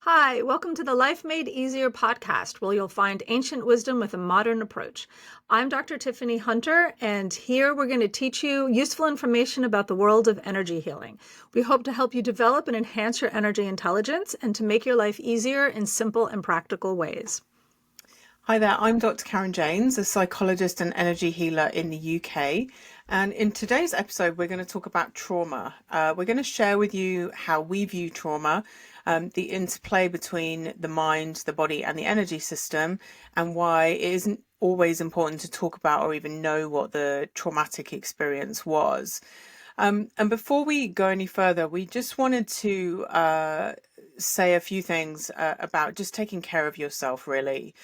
Hi, welcome to the Life Made Easier podcast, where you'll find ancient wisdom with a modern approach. I'm Dr. Tiffany Hunter, and here we're going to teach you useful information about the world of energy healing. We hope to help you develop and enhance your energy intelligence and to make your life easier in simple and practical ways. Hi there, I'm Dr. Karen James, a psychologist and energy healer in the UK. And in today's episode, we're going to talk about trauma. We're going to share with you how we view trauma, the interplay between the mind, the body, and the energy system, and why it isn't always important to talk about or even know what the traumatic experience was. And before we go any further, we just wanted to say a few things about just taking care of yourself, really.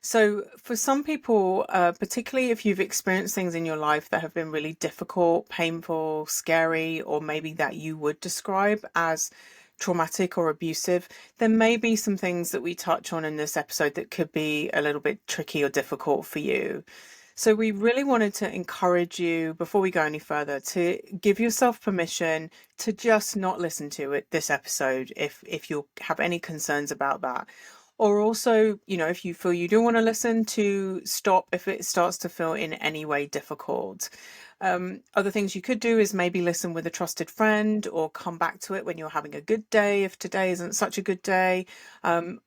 So for some people, particularly if you've experienced things in your life that have been really difficult, painful, scary, or maybe that you would describe as traumatic or abusive, there may be some things that we touch on in this episode that could be a little bit tricky or difficult for you. So we really wanted to encourage you, before we go any further, to give yourself permission to just not listen to this episode if you have any concerns about that. Or also, if you feel you do want to listen, to stop if it starts to feel in any way difficult. Other things you could do is maybe listen with a trusted friend, or come back to it when you're having a good day, if today isn't such a good day.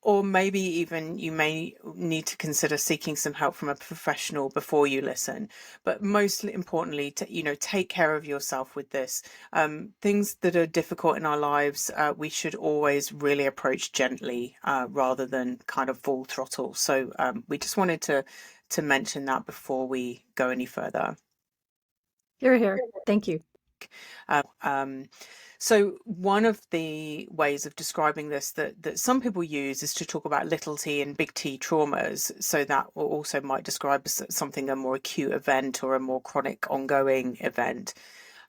Or maybe even you may need to consider seeking some help from a professional before you listen. But most importantly, take care of yourself with this. Things that are difficult in our lives, we should always really approach gently rather than kind of full throttle. So we just wanted to mention that before we go any further. You're here. Thank you. So one of the ways of describing this that some people use is to talk about little t and big T traumas. So that also might describe something a more acute event or a more chronic ongoing event.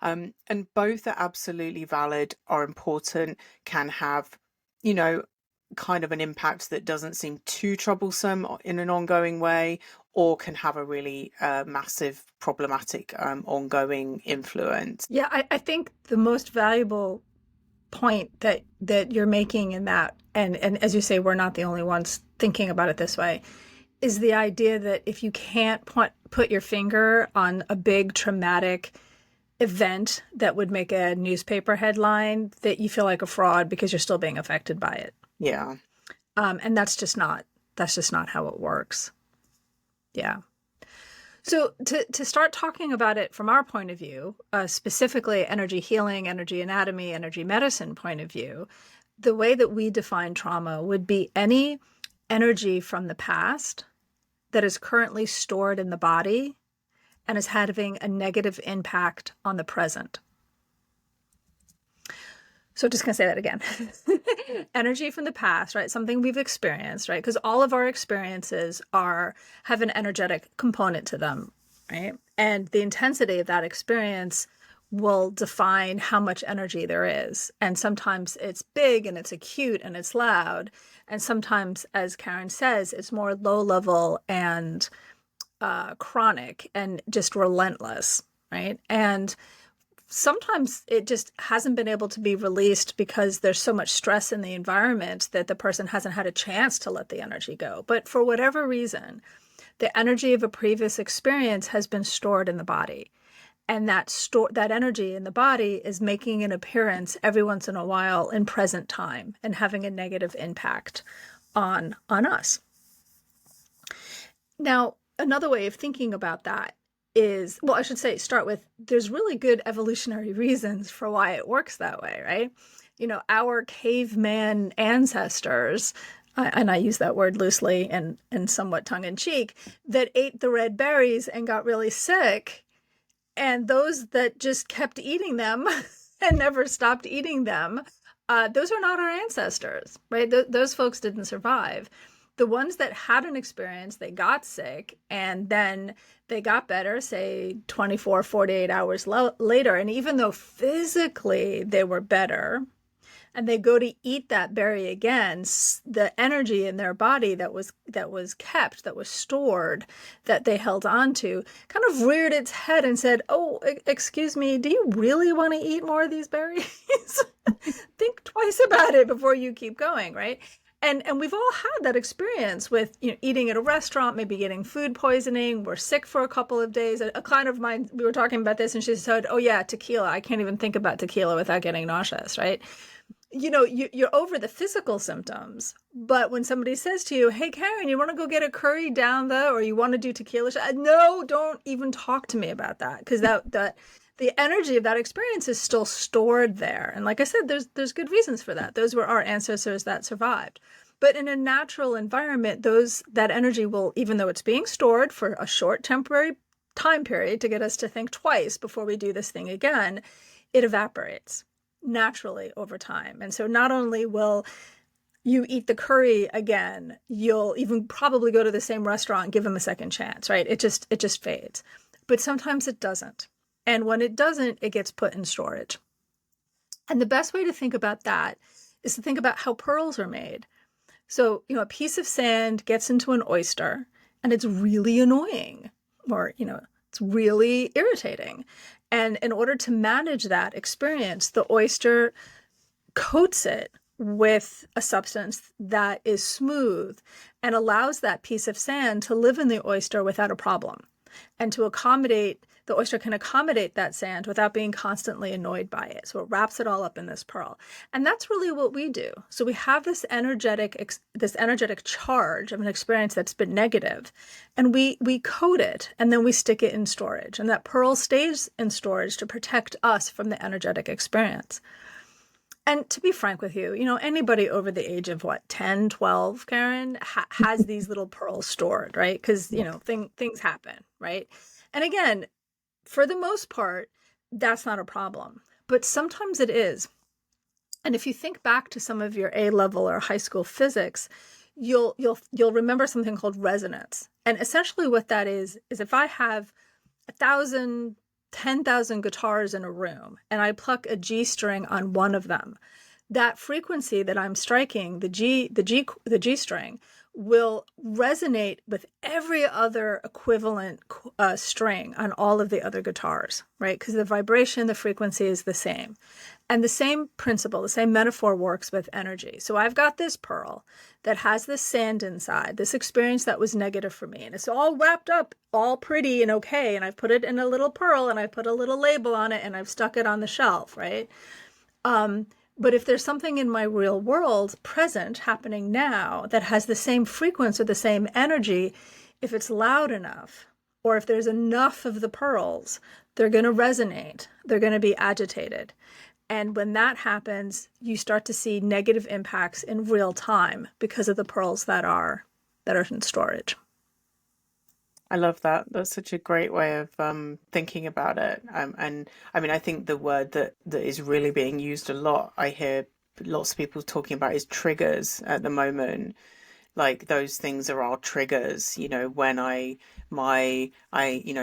And both are absolutely valid, are important, can have, kind of an impact that doesn't seem too troublesome in an ongoing way, or can have a really massive problematic ongoing influence. Yeah, I think the most valuable point that you're making in that, and as you say, we're not the only ones thinking about it this way, is the idea that if you can't put your finger on a big traumatic event that would make a newspaper headline, that you feel like a fraud because you're still being affected by it. Yeah. And that's just not how it works. Yeah. So to start talking about it from our point of view, specifically energy healing, energy anatomy, energy medicine point of view, the way that we define trauma would be any energy from the past that is currently stored in the body and is having a negative impact on the present. So just going to say that again. Energy from the past, right? Something we've experienced, right? Because all of our experiences have an energetic component to them, right? And the intensity of that experience will define how much energy there is. And sometimes it's big and it's acute and it's loud. And sometimes, as Karen says, it's more low level and chronic and just relentless, right? And sometimes it just hasn't been able to be released because there's so much stress in the environment that the person hasn't had a chance to let the energy go. But for whatever reason, the energy of a previous experience has been stored in the body. And that energy in the body is making an appearance every once in a while in present time and having a negative impact on us. Now, another way of thinking about that is, well, I should say, start with, there's really good evolutionary reasons for why it works that way, right? Our caveman ancestors, and I use that word loosely and somewhat tongue-in-cheek, that ate the red berries and got really sick, and those that just kept eating them and never stopped eating them, those are not our ancestors, right? Those folks didn't survive. The ones that had an experience, they got sick, and then they got better, say 24, 48 hours later. And even though physically they were better, and they go to eat that berry again, the energy in their body that was kept, that was stored, that they held on to, kind of reared its head and said, "Oh, excuse me, do you really want to eat more of these berries? Think twice about it before you keep going," right? And we've all had that experience with, eating at a restaurant, maybe getting food poisoning. We're sick for a couple of days. A client of mine, we were talking about this, and she said, "Oh yeah, tequila. I can't even think about tequila without getting nauseous." Right? You're over the physical symptoms, but when somebody says to you, "Hey, Karen, you want to go get a curry down or you want to do tequila?" No, don't even talk to me about that, because that the energy of that experience is still stored there. And like I said, there's good reasons for that. Those were our ancestors that survived. But in a natural environment, that energy will, even though it's being stored for a short temporary time period to get us to think twice before we do this thing again, it evaporates naturally over time. And so not only will you eat the curry again, you'll even probably go to the same restaurant and give them a second chance, right? It just fades. But sometimes it doesn't. And when it doesn't, it gets put in storage. And the best way to think about that is to think about how pearls are made. So, a piece of sand gets into an oyster and it's really annoying, or, it's really irritating. And in order to manage that experience, the oyster coats it with a substance that is smooth and allows that piece of sand to live in the oyster without a problem. And the oyster can accommodate that sand without being constantly annoyed by it. So it wraps it all up in this pearl. And that's really what we do. So we have this energetic charge of an experience that's been negative, and we coat it, and then we stick it in storage. And that pearl stays in storage to protect us from the energetic experience. And to be frank with you, anybody over the age of 10, 12, Karen, has these little pearls stored, right? Because, things happen, right? And again, for the most part, that's not a problem. But sometimes it is. And if you think back to some of your A-level or high school physics, you'll remember something called resonance. And essentially what that is if I have 1,000, 10,000 guitars in a room and I pluck a G string on one of them, that frequency that I'm striking, the G string, will resonate with every other equivalent string on all of the other guitars, right? Because the vibration, the frequency is the same. And the same principle, the same metaphor works with energy. So I've got this pearl that has this sand inside, this experience that was negative for me. And it's all wrapped up, all pretty and okay. And I've put it in a little pearl and I put a little label on it and I've stuck it on the shelf, right? But if there's something in my real world present happening now that has the same frequency or the same energy, if it's loud enough, or if there's enough of the pearls, they're going to resonate. They're going to be agitated. And when that happens, you start to see negative impacts in real time because of the pearls that are in storage. I love that. That's such a great way of thinking about it. And I mean, I think the word that is really being used a lot, I hear lots of people talking about, is triggers at the moment. Like those things are our triggers, when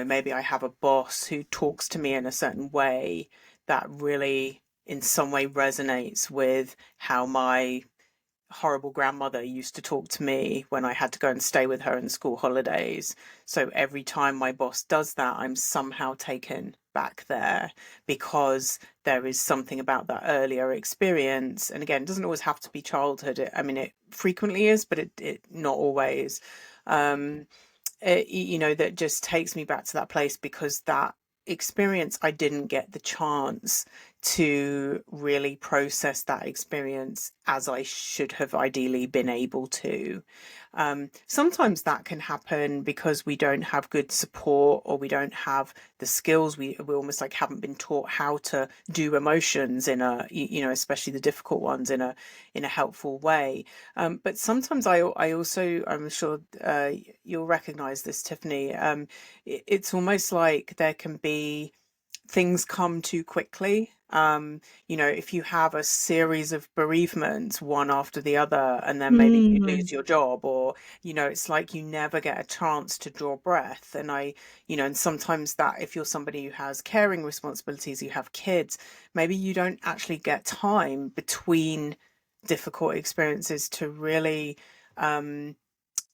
maybe I have a boss who talks to me in a certain way that really in some way resonates with how my horrible grandmother used to talk to me when I had to go and stay with her in school holidays. So every time my boss does that, I'm somehow taken back there because there is something about that earlier experience. And again, it doesn't always have to be childhood. It frequently is, but it not always. That just takes me back to that place because that experience, I didn't get the chance to really process that experience as I should have ideally been able to. Sometimes that can happen because we don't have good support or we don't have the skills. We almost like haven't been taught how to do emotions in a, especially the difficult ones in a helpful way. But sometimes I also, I'm sure you'll recognize this, Tiffany. It's almost like there can be things come too quickly. If you have a series of bereavements, one after the other, and then maybe you lose your job, or, it's like you never get a chance to draw breath. And and sometimes that if you're somebody who has caring responsibilities, you have kids, maybe you don't actually get time between difficult experiences to really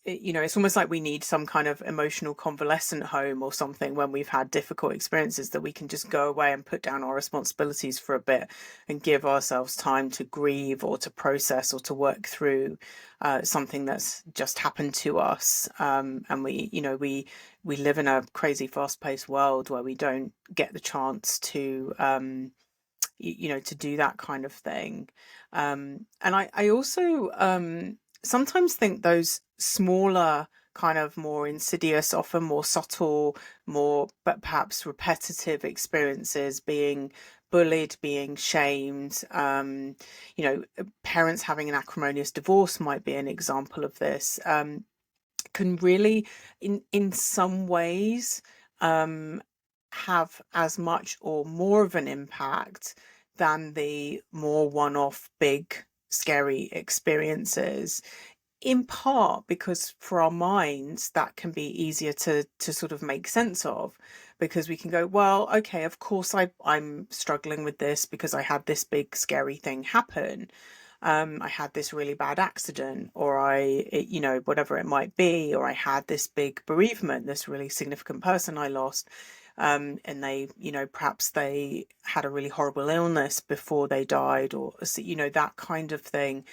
it's almost like we need some kind of emotional convalescent home or something when we've had difficult experiences, that we can just go away and put down our responsibilities for a bit and give ourselves time to grieve or to process or to work through something that's just happened to us. And we live in a crazy fast-paced world where we don't get the chance to to do that kind of thing. And I also sometimes think those smaller, kind of more insidious, often more subtle, more but perhaps repetitive experiences, being bullied, being shamed, parents having an acrimonious divorce might be an example of this, can really, in some ways, um, have as much or more of an impact than the more one-off big scary experiences, in part because for our minds that can be easier to sort of make sense of, because we can go, well, okay, of course I'm struggling with this because I had this big scary thing happen. I had this really bad accident, or whatever it might be, or I had this big bereavement, this really significant person I lost. And they, perhaps they had a really horrible illness before they died, or, that kind of thing.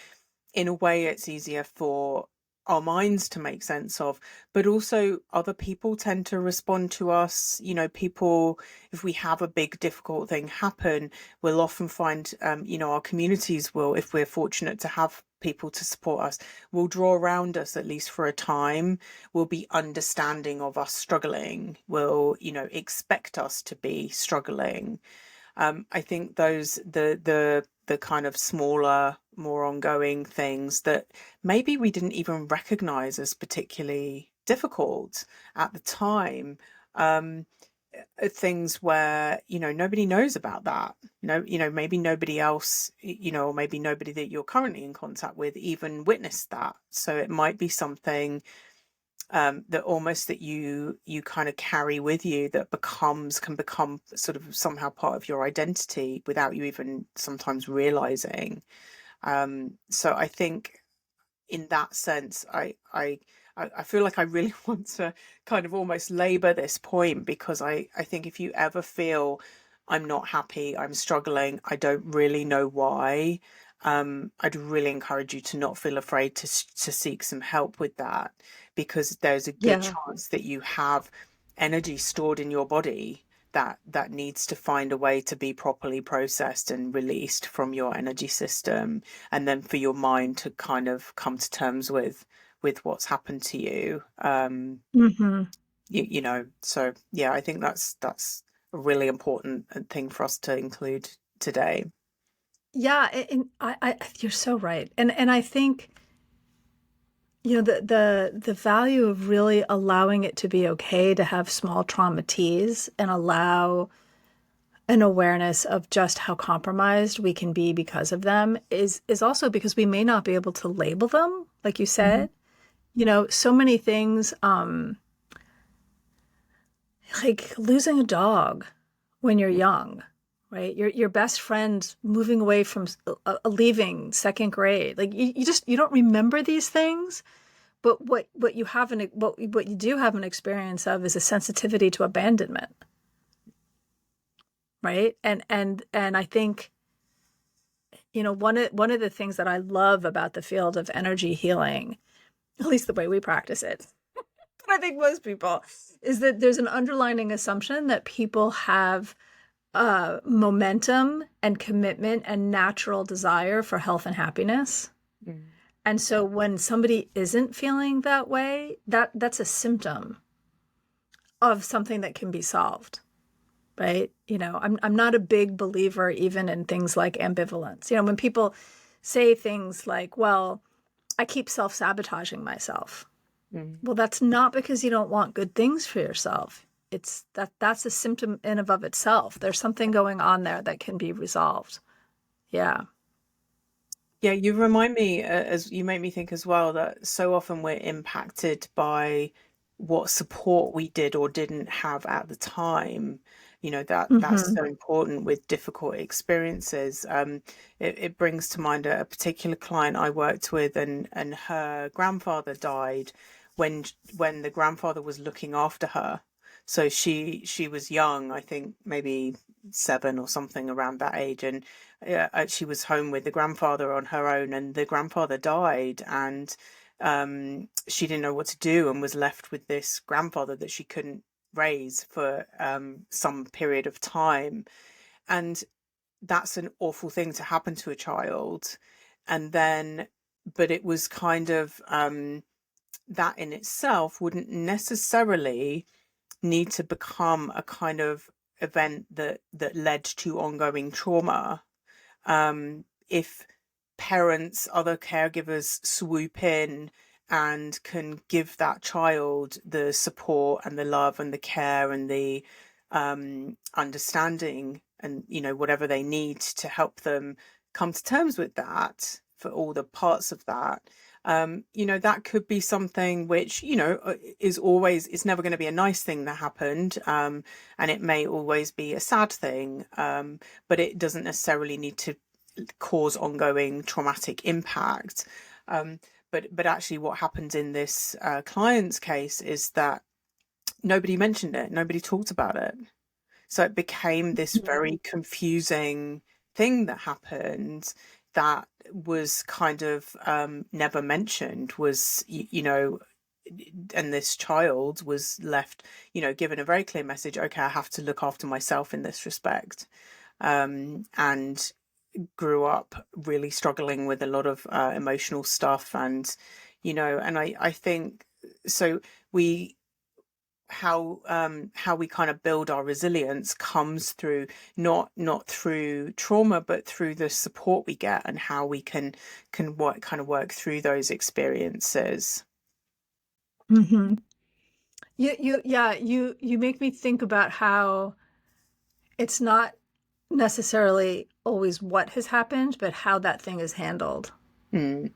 In a way, it's easier for our minds to make sense of, but also other people tend to respond to us. People, if we have a big difficult thing happen, we'll often find, our communities will, if we're fortunate to have people to support us, will draw around us, at least for a time, will be understanding of us struggling, will, expect us to be struggling. I think those the kind of smaller, more ongoing things that maybe we didn't even recognize as particularly difficult at the time, things where nobody knows about that. Maybe nobody else, or maybe nobody that you're currently in contact with even witnessed that. So it might be something that almost that you kind of carry with you, that can become sort of somehow part of your identity without you even sometimes realizing. So I think in that sense, I feel like I really want to kind of almost labor this point, because I think if you ever feel I'm not happy, I'm struggling, I don't really know why, I'd really encourage you to not feel afraid to seek some help with that, because there's a good Yeah. chance that you have energy stored in your body that needs to find a way to be properly processed and released from your energy system, and then for your mind to kind of come to terms with what's happened to you. Hmm. So yeah, I think that's a really important thing for us to include today. Yeah, and you're so right. And I think, the value of really allowing it to be okay to have small trauma tease, and allow an awareness of just how compromised we can be because of them, is also because we may not be able to label them, like you Hmm. said. So many things, like losing a dog when you're young, right? Your best friend moving away from leaving second grade. Like you don't remember these things, but what you have what you do have an experience of is a sensitivity to abandonment, right? And I think, one of the things that I love about the field of energy healing, at least the way we practice it, but I think most people, is that there's an underlying assumption that people have momentum and commitment and natural desire for health and happiness. Mm. And so when somebody isn't feeling that way, that's a symptom of something that can be solved, right? I'm not a big believer even in things like ambivalence. When people say things like, well, I keep self-sabotaging myself. Mm. Well, that's not because you don't want good things for yourself. That's a symptom in and of itself. There's something going on there that can be resolved. Yeah. Yeah, you remind me, as you make me think as well, that so often we're impacted by what support we did or didn't have at the time. that's Hmm. so important with difficult experiences. It brings to mind a particular client I worked with, and her grandfather died when the grandfather was looking after her. So she was young, I think maybe 7 or something around that age, and she was home with the grandfather on her own, and the grandfather died, and she didn't know what to do and was left with this grandfather that she couldn't raise for some period of time. And that's an awful thing to happen to a child. And then, but it was kind of that in itself wouldn't necessarily need to become a kind of event that led to ongoing trauma. If parents, other caregivers swoop in and can give that child the support and the love and the care and the understanding, and whatever they need to help them come to terms with that, for all the parts of that, that could be something which is always, it's never going to be a nice thing that happened, and it may always be a sad thing, but it doesn't necessarily need to cause ongoing traumatic impact. But actually, what happened in this client's case is that nobody mentioned it, nobody talked about it. So it became this very confusing thing that happened, that was kind of never mentioned, was, and this child was left, given a very clear message: okay, I have to look after myself in this respect. And grew up really struggling with a lot of emotional stuff, and I think so. We how we kind of build our resilience comes through, not through trauma, but through the support we get, and how we can work through those experiences. Hmm. You make me think about how it's not necessarily always what has happened, but how that thing is handled, Mm,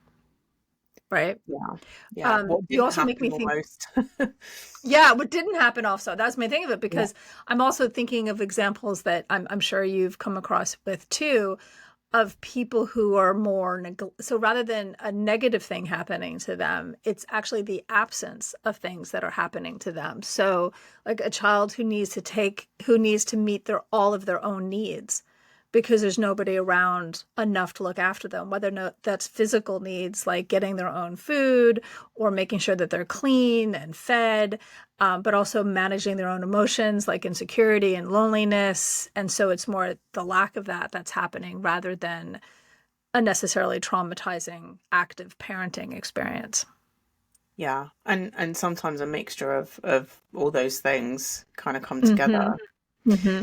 right? yeah, yeah. What You didn't also make happen me think, almost. yeah, what didn't happen also. That's my thing of it, Yeah. because I'm also thinking of examples that I'm sure you've come across with too, of people who are more so rather than a negative thing happening to them, it's actually the absence of things that are happening to them. So like a child who needs to meet all of their own needs because there's nobody around enough to look after them, whether or not that's physical needs like getting their own food or making sure that they're clean and fed, but also managing their own emotions like insecurity and loneliness. And so it's more the lack of that that's happening rather than a necessarily traumatizing active parenting experience. Yeah, and sometimes a mixture of all those things kind of come Hmm. together. Hmm.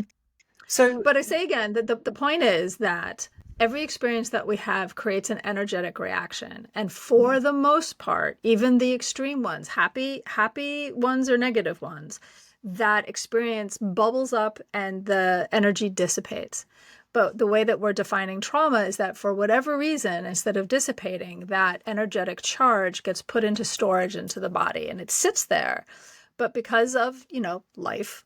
So, But I say again that the point is that every experience that we have creates an energetic reaction. And for the most part, even the extreme ones, happy ones or negative ones, that experience bubbles up and the energy dissipates. But the way that we're defining trauma is that for whatever reason, instead of dissipating, that energetic charge gets put into storage into the body and it sits there. But because of, life,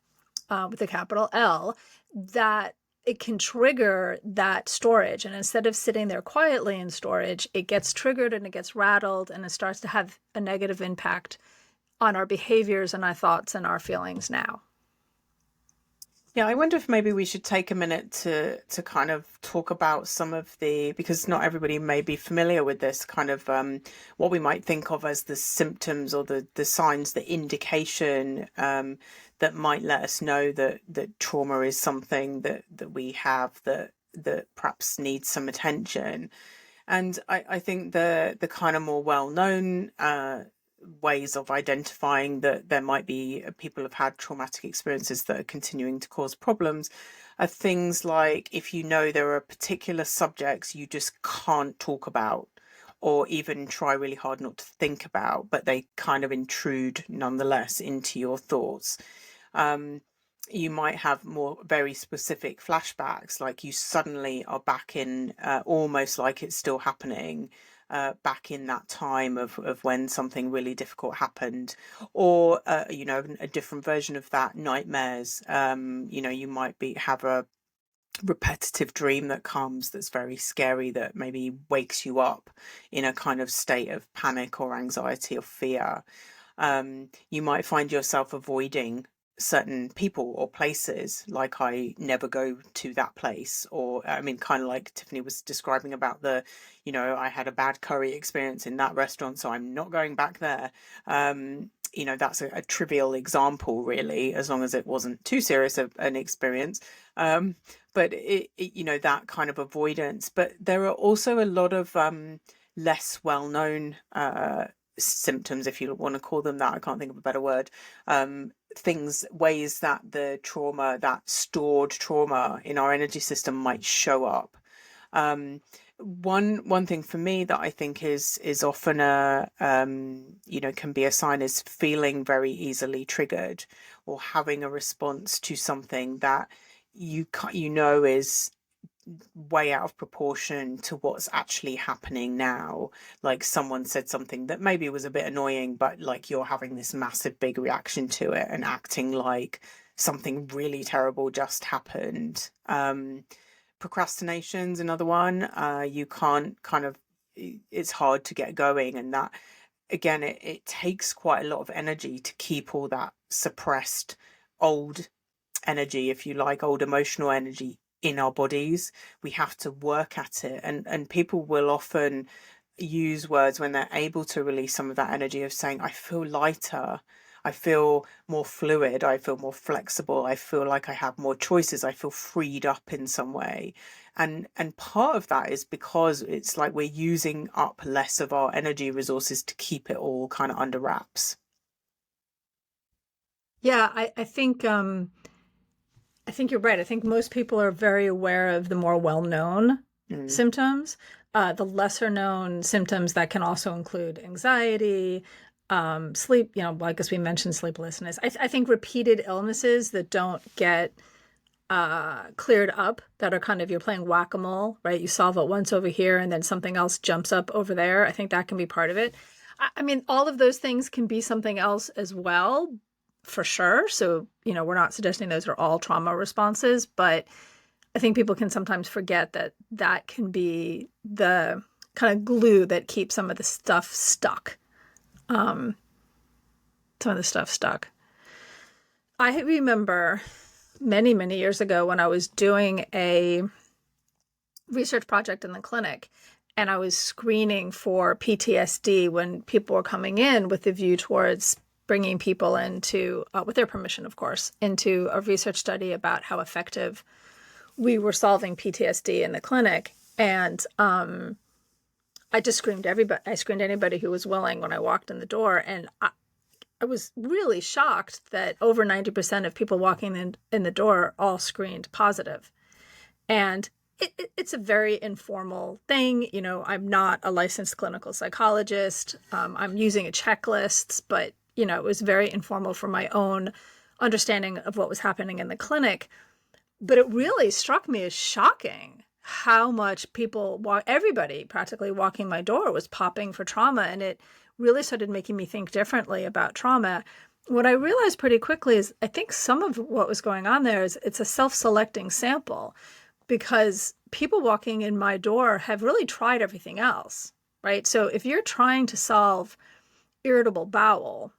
with a capital L, that it can trigger that storage. And instead of sitting there quietly in storage, it gets triggered and it gets rattled and it starts to have a negative impact on our behaviors and our thoughts and our feelings now. yeah, I wonder if maybe we should take a minute to kind of talk about some of the, because not everybody may be familiar with this kind of what we might think of as the symptoms, or the signs, the indication, that might let us know that trauma is something that we have, that perhaps needs some attention. And I think the kind of more well-known ways of identifying that there might be people have had traumatic experiences that are continuing to cause problems are things like, if there are particular subjects you just can't talk about, or even try really hard not to think about, but they kind of intrude nonetheless into your thoughts. Um, you might have more very specific flashbacks, like you suddenly are back in, almost like it's still happening, back in that time of when something really difficult happened, or a different version of that, nightmares. You might have a repetitive dream that comes that's very scary, that maybe wakes you up in a kind of state of panic or anxiety or fear. You might find yourself avoiding certain people or places, like I never go to that place, or I mean, kind of like Tiffany was describing about I had a bad curry experience in that restaurant, so I'm not going back there. That's a trivial example, really, as long as it wasn't too serious of an experience. But that kind of avoidance. But there are also a lot of less well-known symptoms, if you want to call them that. I can't think of a better word. Ways that the trauma, that stored trauma in our energy system, might show up. One thing for me that I think is often can be a sign, is feeling very easily triggered, or having a response to something that is way out of proportion to what's actually happening now. Like someone said something that maybe was a bit annoying, but like you're having this massive big reaction to it and acting like something really terrible just happened. Procrastination's another one. You can't it's hard to get going, and that again, it takes quite a lot of energy to keep all that suppressed old energy, if you like, old emotional energy in our bodies. We have to work at it, and people will often use words when they're able to release some of that energy, of saying, I feel lighter, I feel more fluid, I feel more flexible, I feel like I have more choices, I feel freed up in some way. And part of that is because it's like we're using up less of our energy resources to keep it all kind of under wraps. Yeah, I think you're right. I think most people are very aware of the more well-known Mm. symptoms. The lesser known symptoms that can also include anxiety, sleep, well, I guess we mentioned sleeplessness. I think repeated illnesses that don't get cleared up, that are kind of, you're playing whack-a-mole, right? You solve it once over here and then something else jumps up over there. I think that can be part of it. I mean, all of those things can be something else as well, for sure. So, we're not suggesting those are all trauma responses, but I think people can sometimes forget that that can be the kind of glue that keeps some of the stuff stuck. Um, some of the stuff stuck. I remember many, many years ago when I was doing a research project in the clinic, and I was screening for PTSD when people were coming in with the view towards bringing people into, with their permission, of course, into a research study about how effective we were solving PTSD in the clinic. And I just screened everybody. I screened anybody who was willing when I walked in the door. And I was really shocked that over 90% of people walking in the door all screened positive. And it's a very informal thing. I'm not a licensed clinical psychologist. I'm using a checklist, but, it was very informal for my own understanding of what was happening in the clinic. But it really struck me as shocking how much everybody practically walking my door was popping for trauma. And it really started making me think differently about trauma. What I realized pretty quickly is I think some of what was going on there is it's a self-selecting sample, because people walking in my door have really tried everything else, right? So if you're trying to solve irritable bowel,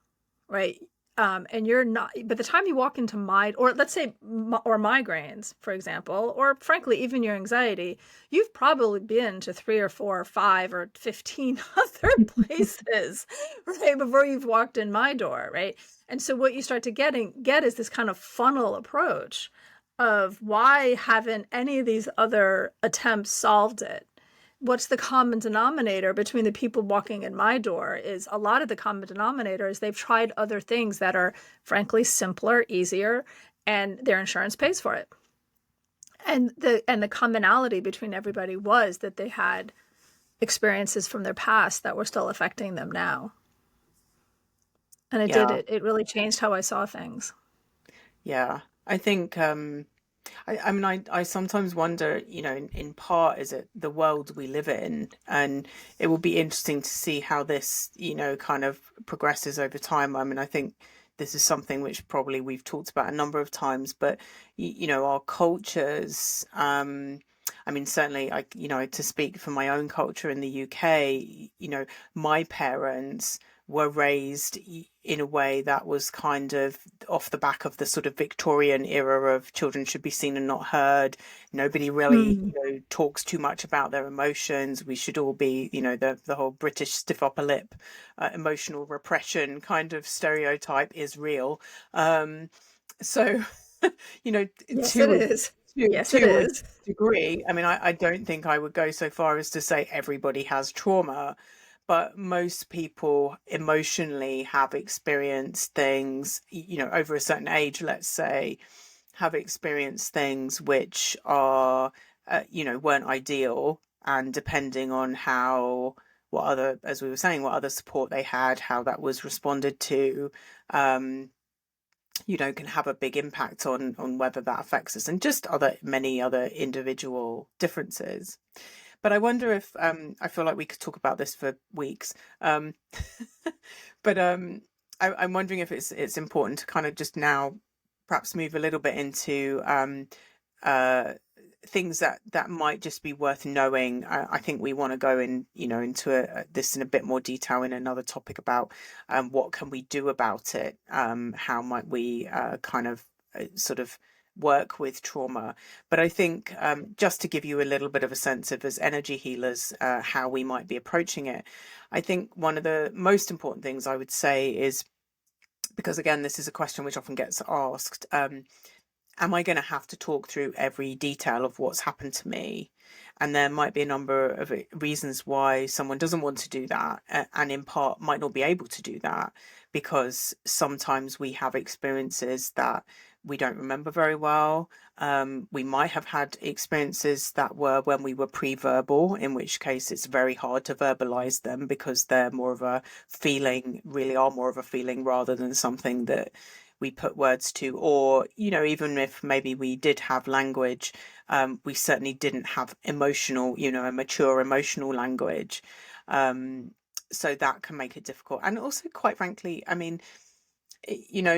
right, and you're not, by the time you walk into or let's say, or migraines, for example, or frankly, even your anxiety, you've probably been to 3 or 4 or 5 or 15 other places, right, before you've walked in my door, right? And so what you start to get is this kind of funnel approach of, why haven't any of these other attempts solved it? What's the common denominator between the people walking in my door? Is a lot of the common denominator is they've tried other things that are frankly simpler, easier, and their insurance pays for it. And the commonality between everybody was that they had experiences from their past that were still affecting them now. And Yeah. it really changed how I saw things. Yeah. I think I mean, I sometimes wonder, in part, is it the world we live in? And it will be interesting to see how this, kind of progresses over time. I mean, I think this is something which probably we've talked about a number of times, but, our cultures, I mean, certainly, to speak for my own culture in the UK, my parents were raised in a way that was kind of off the back of the sort of Victorian era of children should be seen and not heard. Nobody really, Mm. talks too much about their emotions. We should all be, the whole British stiff upper lip, emotional repression kind of stereotype is real. So, you know, Yes, it to a is. Yes, it to a is. degree, I mean, I don't think I would go so far as to say everybody has trauma, but most people emotionally have experienced things, over a certain age, let's say, have experienced things which are, weren't ideal. And depending on what other, as we were saying, what other support they had, how that was responded to, um, can have a big impact on whether that affects us and just many other individual differences. But I wonder if I feel like we could talk about this for weeks. Um, but I'm wondering if it's important to kind of just now perhaps move a little bit into uh, things that might just be worth knowing. I think we want to go into this in a bit more detail in another topic about what can we do about it. How might we kind of sort of work with trauma. But I think just to give you a little bit of a sense of, as energy healers, how we might be approaching it, I think one of the most important things I would say is, because again, this is a question which often gets asked, am I going to have to talk through every detail of what's happened to me? And there might be a number of reasons why someone doesn't want to do that, and in part might not be able to do that, because sometimes we have experiences that we don't remember very well. We might have had experiences that were when we were pre-verbal, in which case it's very hard to verbalize them because they're more of a feeling, really are more of a feeling rather than something that we put words to. Or, even if maybe we did have language, we certainly didn't have emotional, a mature emotional language. So that can make it difficult. And also, quite frankly, I mean,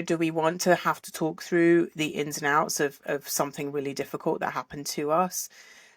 do we want to have to talk through the ins and outs of something really difficult that happened to us?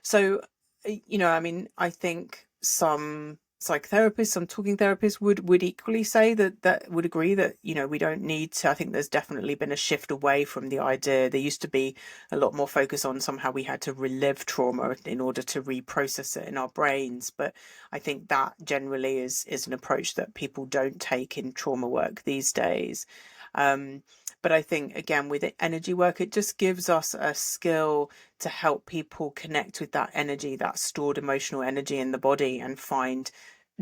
So, I mean, I think some psychotherapists, some talking therapists would equally say that would agree that, we don't need to. I think there's definitely been a shift away from the idea. There used to be a lot more focus on somehow we had to relive trauma in order to reprocess it in our brains. But I think that generally is an approach that people don't take in trauma work these days. Um, but I think, again, with energy work, it just gives us a skill to help people connect with that energy, that stored emotional energy in the body, and find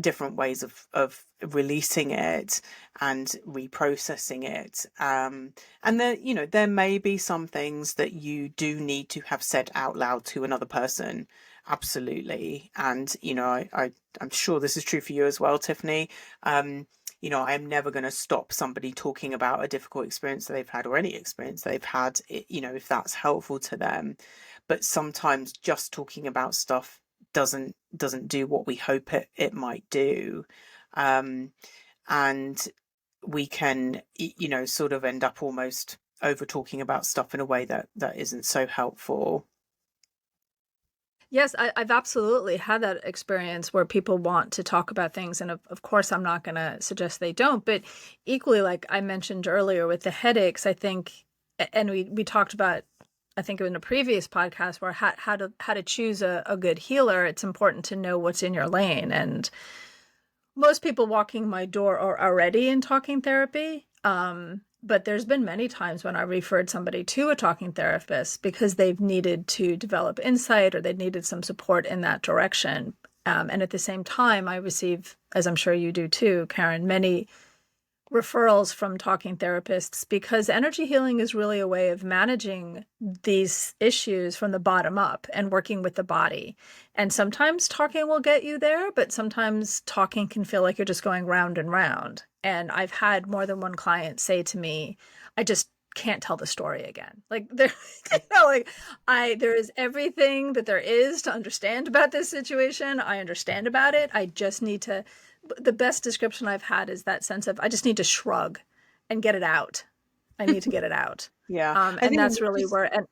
different ways of releasing it and reprocessing it. And there may be some things that you do need to have said out loud to another person. Absolutely. And, I'm sure this is true for you as well, Tiffany. I am never going to stop somebody talking about a difficult experience that they've had, or any experience they've had, if that's helpful to them. But sometimes just talking about stuff doesn't do what we hope it might do. Um, and we can, sort of end up almost over talking about stuff in a way that isn't so helpful. Yes, I've absolutely had that experience where people want to talk about things. And of course, I'm not going to suggest they don't. But equally, like I mentioned earlier with the headaches, I think, and we talked about, I think in a previous podcast, where how to choose a good healer, it's important to know what's in your lane. And most people walking my door are already in talking therapy. But there's been many times when I referred somebody to a talking therapist because they've needed to develop insight or they needed some support in that direction. And at the same time, I receive, as I'm sure you do too, Karen, many referrals from talking therapists because energy healing is really a way of managing these issues from the bottom up and working with the body. And sometimes talking will get you there, but sometimes talking can feel like you're just going round and round. And I've had more than one client say to me, I just can't tell the story again. Like there, like there is everything that there is to understand about this situation. I understand about it. I just need to, the best description I've had is that sense of, I just need to shrug and get it out. I need to get it out. Yeah, I And think that's really just, where, and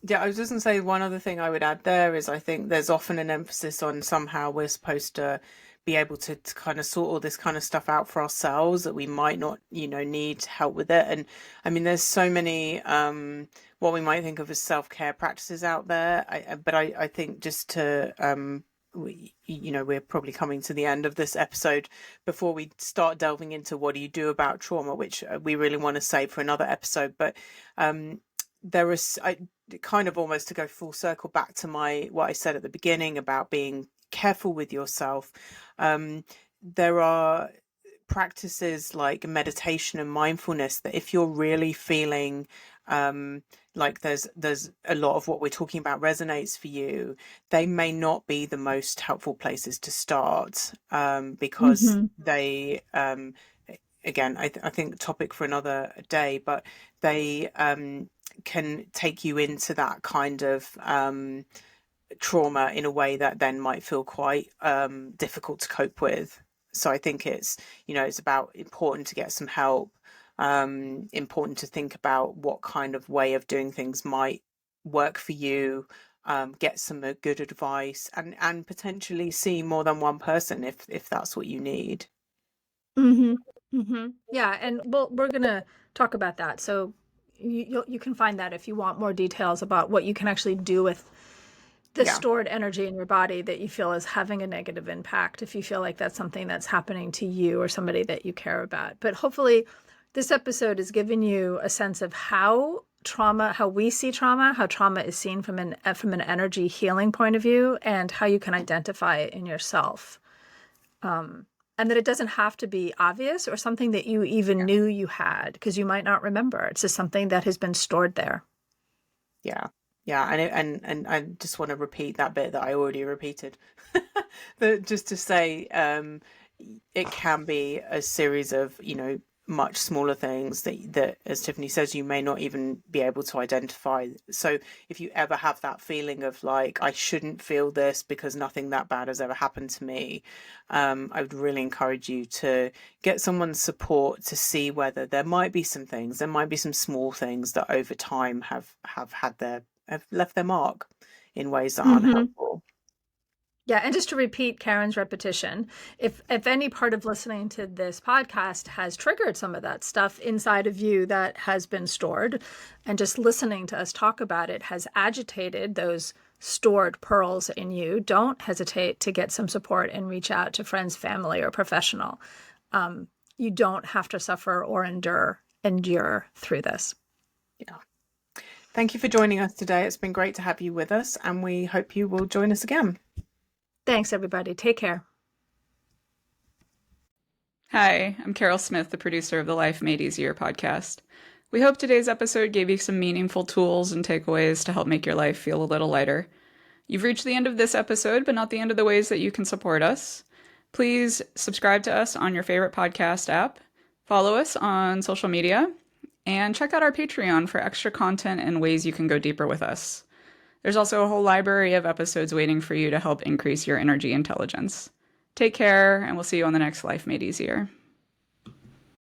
yeah, I was just gonna say one other thing I would add there is I think there's often an emphasis on somehow we're supposed to be able to kind of sort all this kind of stuff out for ourselves that we might not, need help with it. And I mean, there's so many what we might think of as self-care practices out there. But I think just to we're probably coming to the end of this episode before we start delving into what do you do about trauma, which we really want to save for another episode. But there is, kind of almost to go full circle back to what I said at the beginning about being careful with yourself. There are practices like meditation and mindfulness that if you're really feeling like there's a lot of what we're talking about resonates for you, they may not be the most helpful places to start, because they again, I think topic for another day, but they can take you into that kind of trauma in a way that then might feel quite difficult to cope with. So I think it's about important to get some help, important to think about what kind of way of doing things might work for you, get some good advice, and potentially see more than one person if that's what you need. Yeah, and we're gonna talk about that. So you can find that if you want more details about what you can actually do with the Yeah. stored energy in your body that you feel is having a negative impact, if you feel like that's something that's happening to you or somebody that you care about. But hopefully this episode has given you a sense of how we see trauma, how trauma is seen from an energy healing point of view, and how you can identify it in yourself. And that it doesn't have to be obvious or something that you even knew you had, because you might not remember. It's just something that has been stored there. Yeah. Yeah, and I just want to repeat that bit that I already repeated. Just to say, it can be a series of, much smaller things that, as Tiffany says, you may not even be able to identify. So if you ever have that feeling of like, I shouldn't feel this because nothing that bad has ever happened to me, I would really encourage you to get someone's support to see whether there might be some things, there might be some small things that over time have left their mark in ways that aren't helpful. Yeah, and just to repeat Karen's repetition, if any part of listening to this podcast has triggered some of that stuff inside of you that has been stored, and just listening to us talk about it has agitated those stored pearls in you, don't hesitate to get some support and reach out to friends, family, or professional. You don't have to suffer or endure through this. Yeah. Thank you for joining us today. It's been great to have you with us, and we hope you will join us again. Thanks, everybody. Take care. Hi, I'm Carol Smith, the producer of the Life Made Easier podcast. We hope today's episode gave you some meaningful tools and takeaways to help make your life feel a little lighter. You've reached the end of this episode, but not the end of the ways that you can support us. Please subscribe to us on your favorite podcast app, follow us on social media, and check out our Patreon for extra content and ways you can go deeper with us. There's also a whole library of episodes waiting for you to help increase your energy intelligence. Take care, and we'll see you on the next Life Made Easier.